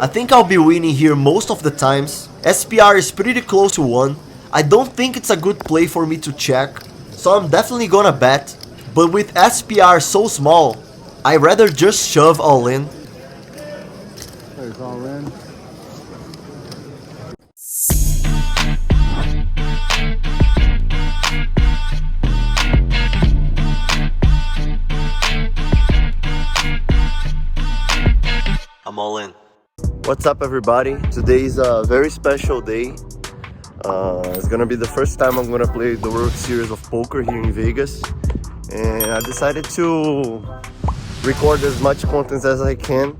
I think I'll be winning here most of the times. SPR is pretty close to 1. I don't think it's a good play for me to check, so I'm definitely gonna bet. But with SPR so small, I'd rather just shove all in. There's all in. I'm all in. What's up, everybody? Today is a very special day. It's gonna be the first time I'm gonna play the World Series of Poker here in Vegas, and I decided to record as much content as I can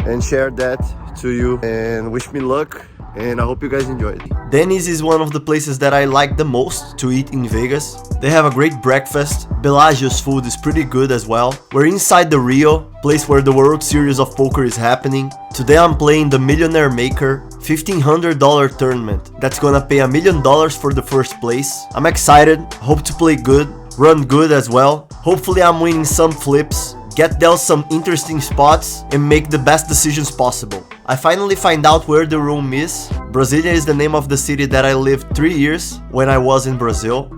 and share that to you, and wish me luck, and I hope you guys enjoy it. Denny's is one of the places that I like the most to eat in Vegas. They have a great breakfast. Bellagio's food is pretty good as well. We're inside the Rio, place where the World Series of Poker is happening. Today I'm playing the Millionaire Maker $1,500 tournament. That's gonna pay $1 million for the first place. I'm excited, hope to play good, run good as well. Hopefully I'm winning some flips, get dealt some interesting spots, and make the best decisions possible. I finally find out where the room is. Brasilia is the name of the city that I lived 3 years when I was in Brazil.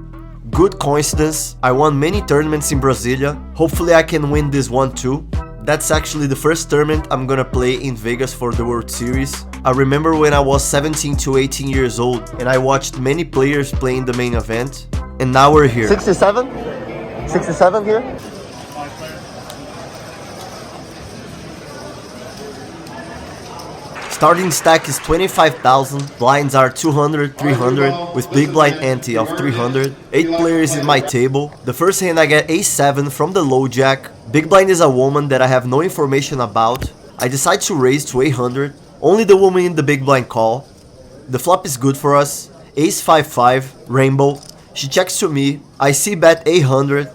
Good coincidence, I won many tournaments in Brasilia. Hopefully I can win this one too. That's actually the first tournament I'm gonna play in Vegas for the World Series. I remember when I was 17 to 18 years old and I watched many players playing the main event, and now we're here. 67? 67 here? Starting stack is 25,000, blinds are 200, 300, with big blind ante of 300. 8 players in my table. The first hand I get A7 from the low jack. Big blind is a woman that I have no information about. I decide to raise to 800. Only the woman in the big blind call. The flop is good for us. Ace 5-5, rainbow. She checks to me. I see bet 800.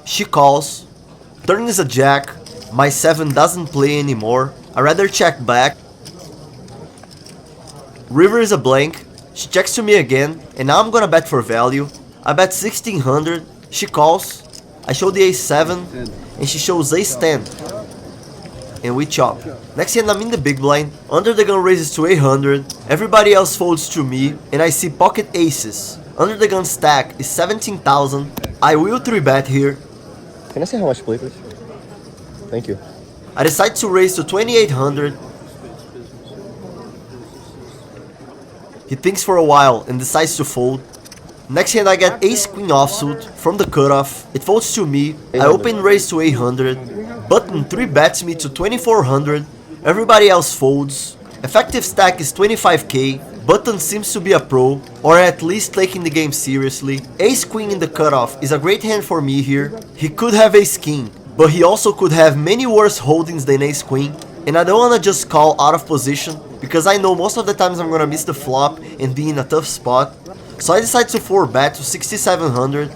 She calls. Turn is a jack. My 7 doesn't play anymore. I rather check back. River is a blank. She checks to me again, and now I'm gonna bet for value. I bet 1600. She calls. I show the ace 7, and she shows ace 10. And we chop. Next hand I'm in the big blind. Under the gun raises to 800. Everybody else folds to me, and I see pocket aces. Under the gun stack is 17,000. I will 3-bet here. Can I see how much to play, please? Thank you. I decide to raise to 2,800. He thinks for a while and decides to fold. Next hand I get ace queen offsuit from the cutoff. It folds to me. I open raise to 800. Button 3-bets me to 2,400. Everybody else folds. Effective stack is 25k. Button seems to be a pro, or at least taking the game seriously. Ace queen in the cutoff is a great hand for me here. He could have ace king, but he also could have many worse holdings than ace queen, and I don't wanna just call out of position, because I know most of the times I'm gonna miss the flop and be in a tough spot. So I decide to 4-bet to 6,700.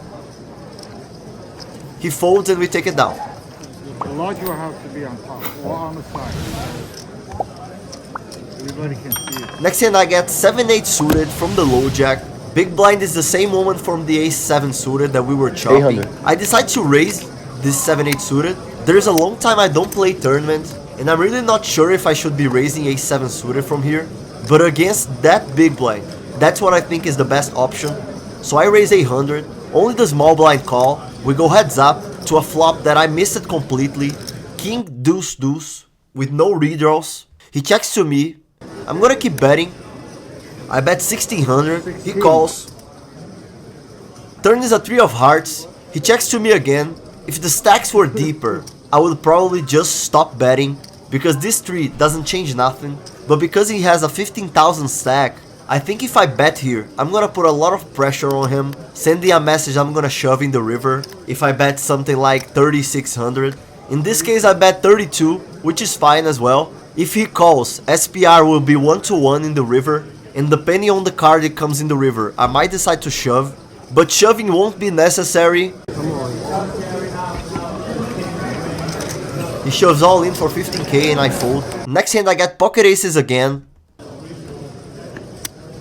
He folds and we take it down. The larger has to be on top or on the side. Everybody can see it. Next hand I get 7-8 suited from the low jack. Big blind is the same woman from the ace 7 suited that we were chopping. 800. I decide to raise this 7-8 suited. There's a long time I don't play tournament, and I'm really not sure if I should be raising ace 7 suited from here. But against that big blind, that's what I think is the best option. So I raise 800, only the small blind call. We go heads up to a flop that I missed it completely. King deuce deuce with no redraws. He checks to me. I'm gonna keep betting. I bet 1,600. He calls. Turn is a 3 of hearts. He checks to me again. If the stacks were deeper, I would probably just stop betting, because this 3 doesn't change nothing. But because he has a 15,000 stack, I think if I bet here, I'm gonna put a lot of pressure on him, sending a message I'm gonna shove in the river if I bet something like 3,600. In this case I bet 32, which is fine as well. If he calls, SPR will be 1-to-1 in the river, and depending on the card that comes in the river, I might decide to shove, but shoving won't be necessary. He shoves all in for 15k and I fold. Next hand I get pocket aces again.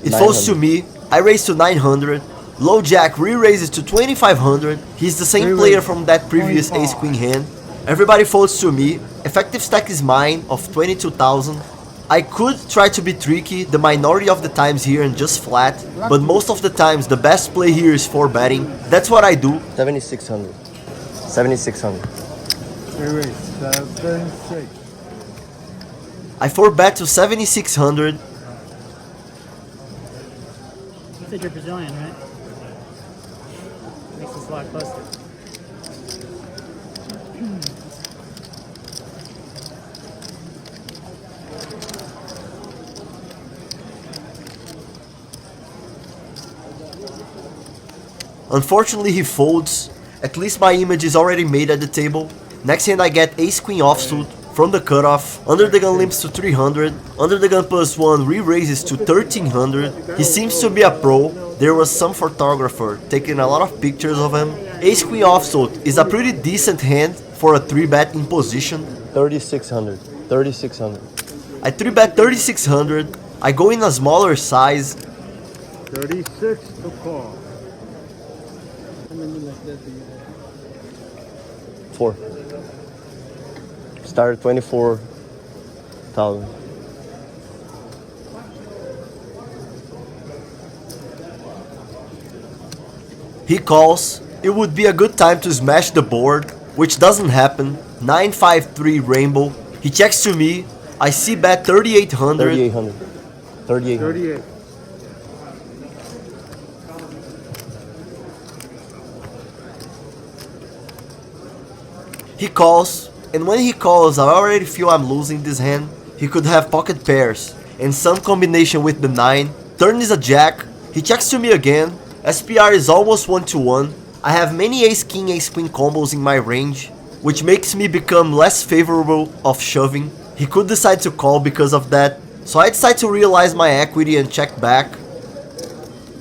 It folds to me. I raise to 900. Low jack re-raises to 2,500. He's the same player from that previous ace queen hand. Everybody folds to me. Effective stack is mine of 22,000. I could try to be tricky the minority of the times here and just flat, but most of the times the best play here is 4-betting. That's what I do. 7,600. 7,600. Wait, 7-6. I 4-bet to 7,600. You said you're Brazilian, right? Makes this a lot closer. Unfortunately, he folds. At least my image is already made at the table. Next hand I get ace queen offsuit from the cutoff. Under the gun limps to 300. Under the gun +1 re-raises to 1300. He seems to be a pro. There was some photographer taking a lot of pictures of him. Ace queen offsuit is a pretty decent hand for a 3-bet in position. 3,600. 3,600. I 3-bet 3,600. I go in a smaller size. 36 to call. 4. Started 24,000. He calls. It would be a good time to smash the board, which doesn't happen. 953 rainbow. He checks to me. I see bet 3,800. 3,800. 3,800. 38. He calls, and when he calls, I already feel I'm losing this hand. He could have pocket pairs, and some combination with the 9. Turn is a jack. He checks to me again. SPR is almost 1-1. I have many ace-king, ace-queen combos in my range, which makes me become less favorable of shoving. He could decide to call because of that, so I decide to realize my equity and check back.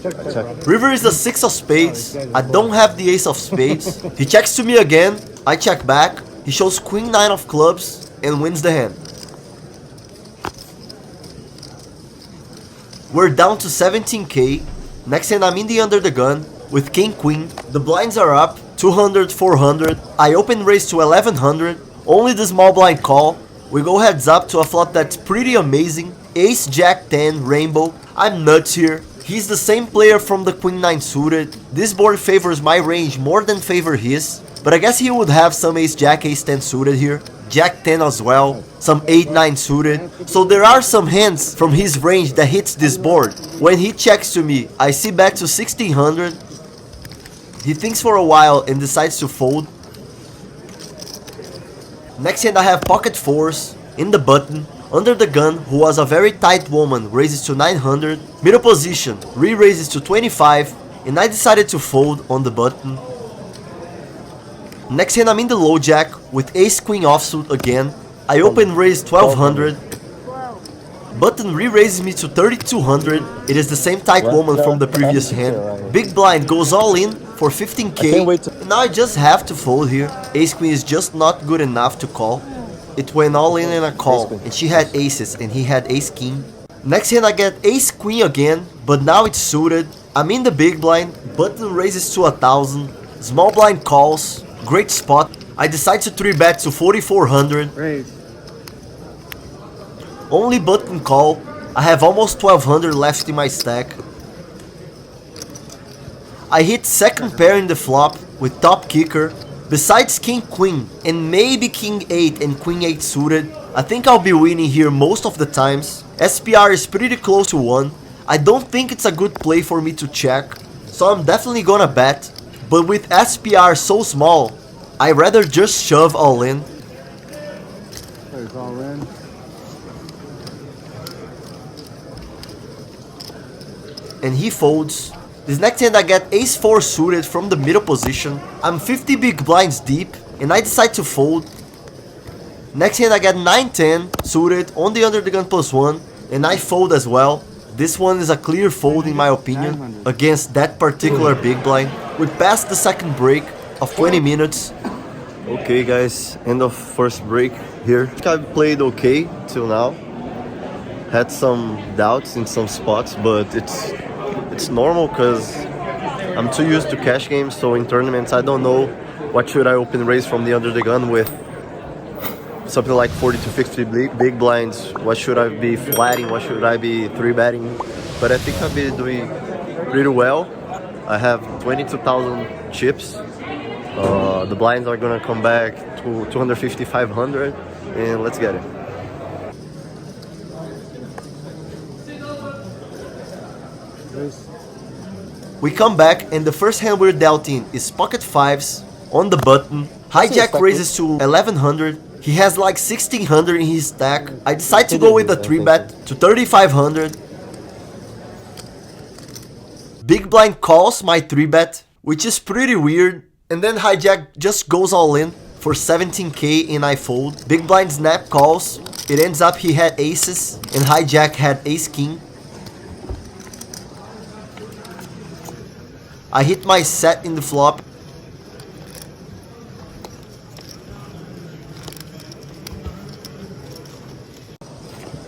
Check. River is the 6 of spades. I don't have the ace of spades. He checks to me again. I check back. He shows queen 9 of clubs and wins the hand. We're down to 17k. Next hand I'm in the under the gun with king queen. The blinds are up 200, 400. I open raise to 1100. Only the small blind call. We go heads up to a flop that's pretty amazing. Ace jack 10 rainbow. I'm nuts here. He's the same player from the queen 9 suited. This board favors my range more than favor his. But I guess he would have some ace jack, ace 10 suited here. Jack 10 as well. Some 8-9 suited. So there are some hands from his range that hits this board. When he checks to me, I see bet to 1600. He thinks for a while and decides to fold. Next hand I have pocket 4s in the button. Under the gun, who was a very tight woman, raises to 900. Middle position, re-raises to 25. And I decided to fold on the button. Next hand I'm in the low jack with ace queen offsuit again. I open raise 1200. Button re-raises me to 3200. It is the same tight woman from the previous hand. Big blind goes all in for 15k. Now I just have to fold here. Ace queen is just not good enough to call. It went all in a call, and she had aces and he had ace king. Next hand I get ace queen again, but now it's suited. I'm in the big blind. Button raises to 1000. Small blind calls. Great spot. I decide to 3-bet to 4400. Raise. Only button call. I have almost 1200 left in my stack. I hit second pair in the flop with top kicker. Besides king queen and maybe king 8 and queen 8 suited, I think I'll be winning here most of the times. SPR is pretty close to 1. I don't think it's a good play for me to check, so I'm definitely gonna bet. But with SPR so small, I'd rather just shove all in. Raise all in. And he folds. This next hand I get ace 4 suited from the middle position. I'm 50 big blinds deep and I decide to fold. Next hand I get 9-10 suited on the under the gun +1 and I fold as well. This one is a clear fold in my opinion against that particular big blind. We passed the second break of 20 minutes. Okay guys, end of first break here. I've played okay till now. Had some doubts in some spots, but it's normal because I'm too used to cash games, so in tournaments I don't know what should I open raise from the under the gun with something like 40 to 50 big blinds. What should I be flatting? What should I be 3-betting? But I think I've been doing pretty well. I have 22,000 chips. The blinds are gonna come back to 250, 500, and let's get it. We come back, and the first hand we're dealt in is pocket fives on the button. Hijack raises to 1100. He has like 1600 in his stack. I decide to go with a 3-bet to 3500. Big blind calls my 3-bet, which is pretty weird. And then hijack just goes all in for 17k and I fold. Big blind snap calls. It ends up he had aces and hijack had ace king. I hit my set in the flop.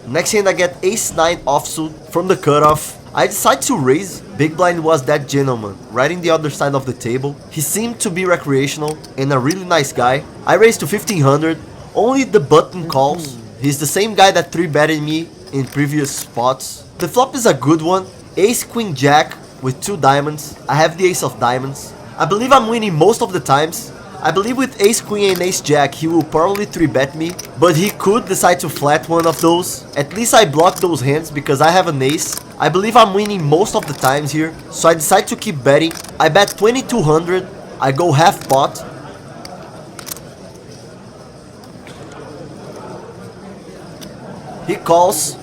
Next hand I get ace-9 offsuit from the cutoff. I decide to raise. Big blind was that gentleman right in the other side of the table. He seemed to be recreational and a really nice guy. I raised to 1500. Only the button calls. He's the same guy that 3-betted me in previous spots. The flop is a good one. Ace queen jack with 2 diamonds. I have the ace of diamonds. I believe I'm winning most of the times. I believe with ace queen and ace jack he will probably 3-bet me, but he could decide to flat one of those. At least I block those hands because I have an ace. I believe I'm winning most of the times here, so I decide to keep betting. I bet 2200. I go half pot. He calls.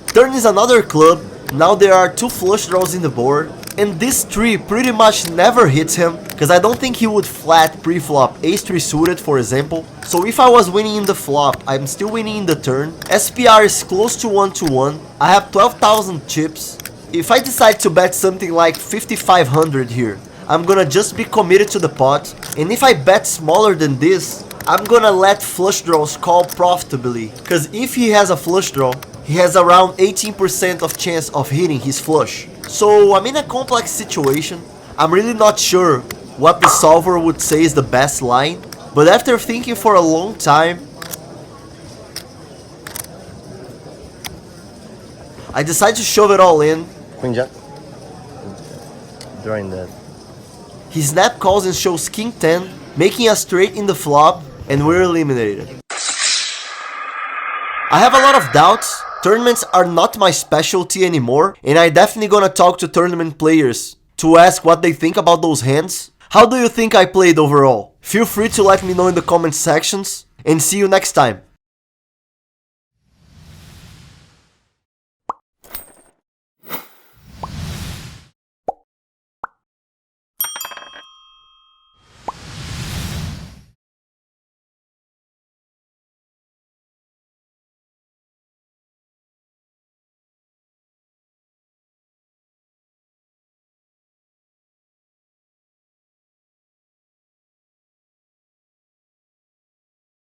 Turn is another club. Now there are 2 flush draws in the board. And this 3 pretty much never hits him, because I don't think he would flat pre-flop ace-3 suited, for example. So if I was winning in the flop, I'm still winning in the turn. SPR is close to 1-1. I have 12,000 chips. If I decide to bet something like 5,500 here, I'm gonna just be committed to the pot. And if I bet smaller than this, I'm gonna let flush draws call profitably. Because if he has a flush draw, he has around 18% of chance of hitting his flush. So I'm in a complex situation. I'm really not sure what the solver would say is the best line, but after thinking for a long time, I decide to shove it all in. Queen jack. Drawing that. He snap calls and shows king 10, making a straight in the flop, and we're eliminated. I have a lot of doubts. Tournaments are not my specialty anymore, and I definitely gonna talk to tournament players to ask what they think about those hands. How do you think I played overall? Feel free to let me know in the comment sections, and see you next time.